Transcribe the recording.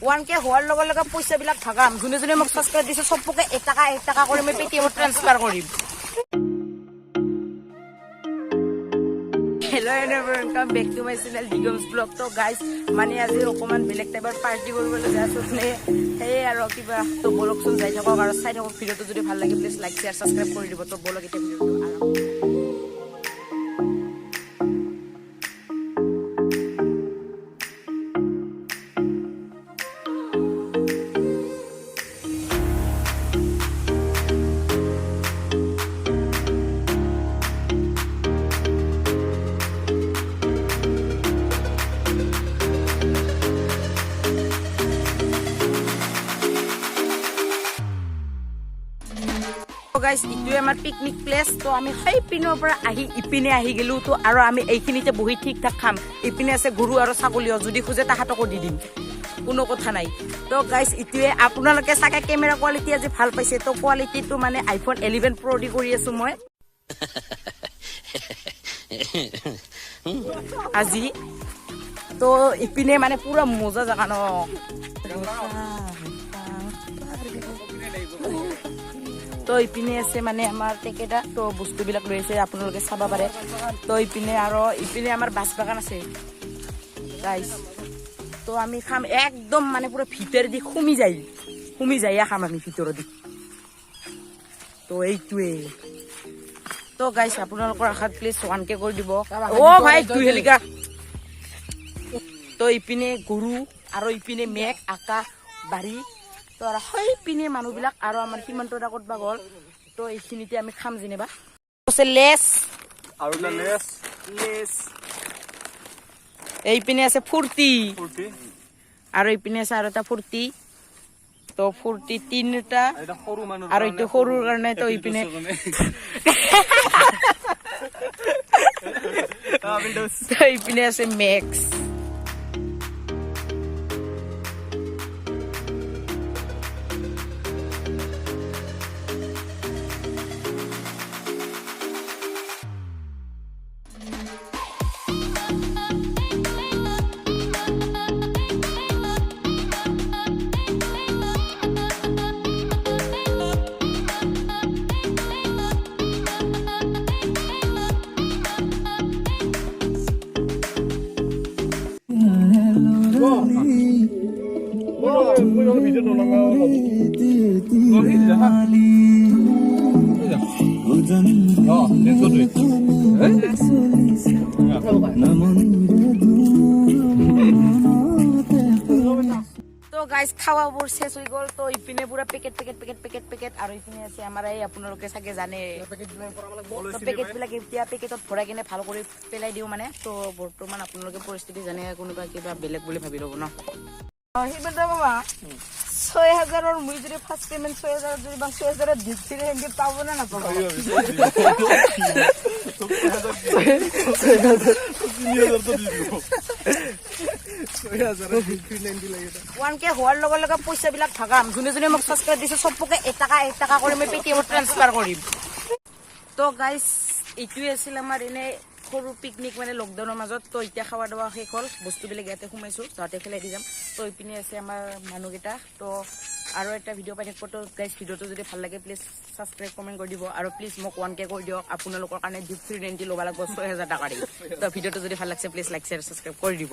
1K হোৱাৰ লগে লগে পইচাবিলাক ভাগাম যোনে যোনে মোক সাবস্ক্ৰাইব দিছে সবকে 1 টাকা কৰি মই পেটিএমত ট্ৰান্সফাৰ কৰিম Hello everyone, welcome back to my channel digom's vlog. So guys, মানে আজি অকমান বেলেগ টাইপৰ পাৰ্টি কৰিবলৈ যাইছো নে এই আৰু কিবা তো বলকচোন যাই থাকক আৰু চাই থাকক ভিডিওটো যদি ভাল লাগে প্লিজ লাইক শেয়াৰ সাবস্ক্ৰাইব কৰি দিব তো বলক এটা ভিডিওটো আৰম্ভ guys ইটোৱে আমাৰ পিকনিক প্লেস তো আমি সেই পিনৰ পৰা আহি ইপিনে আহি গেলু তো আৰু আমি এইখিনিতে বহি ঠিক ঠাক খাম ইপিনে আছে গৰু আৰু ছাগলীও যদি খুজে তাহাতকো দি দিম কোনো কথা নাই তো গাইস ইটোৱে আপোনালোকে সাকা ক্যামেৰা কোৱালিটি আজি ভাল পাইছে তো কোৱালিটিটো মানে আইফোন 11 Pro দি কৰি আছো মই আজি তো ইপিনে মানে পুৰা মজা জাগা ন তো ইপিনে আছে মানে আমাৰ টেকেটা তো বস্তুবিলাক লৈছে আপোনালোকে চাবা পাৰে তো ইপিনে আৰু ইপিনে আমাৰ বাস বাগান আছে গাইস তো আমি খাম একদম মানে পুৰো ভিতৰ দি খুমি যাই খাম আমি ভিতৰ দি তো এইটোৱে তো গাইস আপোনালোকৰ আশাত প্লিজ 1K কৰি দিব ও ভাই তুই হেলিকা তো ইপিনে গৰু আৰু ইপিনে মেঘ আকাশ বাৰী তো আৰু হয় পিনে মানুহবিলাক আৰু আমাৰ সীমান্ত দাকত বাগল তো এইখিনিতে আমি খাম যেনিবা আছে লেস আৰু লেস এই পিনে আছে ফুৰ্তি আৰু এই পিনে আছে আৰু এটা ফুৰ্তি তো ফুৰ্তি তিনটা এটা সৰু মানুহ আৰু এইটো সৰুৰ কাৰণে তো এই পিনে এই পিনে আছে মেক্স তো গাইস খাওয়াবোৰ শেষ হৈ গল তো ইপিনে পুৰা পেকেট আৰু ইপিনে আছে আমাৰ এই আপোনালোকে চাগে জানে পেকেট বিলাক এতিয়া পেকেটত ভৰাই কিনে ভাল কৰি পেলাই দিও মানে তো বৰ্তমান আপোনালোকে পৰিস্থিতি জানে কোনোবা কিবা বেলেগ বুলি ভাবি ল'ব ন হিবন্দা বাবা 6000ৰ মই যদি ফাৰ্স্ট পেমেন্ট 6000 যদি বা 6000ৰ দিছিৰে হেনকে পাব না নাপাব 1K হোৱাৰ লগে লগে পইচাবিলাক ভাগাম যোনে যোনে মোক সাবস্ক্ৰাইব দিছে সবকে 1 টাকা কৰি মই পেটিএমত ট্ৰান্সফাৰ কৰিম তো গাইস এইটোৱে আছিল আমাৰ এনে সৰু পিকনিক মানে লকডাউনৰ মাজত তো এতিয়া খাওয়া দাওয়া শেষ হল বস্তুবিলাক ইয়াতে সোমাইছো যাতে ফেলাই দি যাম তো ইপিনে আছে আমাৰ মানুহকেইটা তো আৰু এটা ভিডিও পাই থাকিব তো গাইস ভিডিওটো যদি ভাল লাগে প্লিজ সাবস্ক্ৰাইব কমেন্ট কৰি দিব আৰু প্লিজ মোক 1K কৰি দিয়ক আপোনালোকৰ কাৰণে গিফ্ট 390 ল'ব লাগিব 6000 টাকা দি তো ভিডিওটো যদি ভাল লাগছে প্লিজ লাইক শেয়াৰ সাবস্ক্ৰাইব কৰি দিব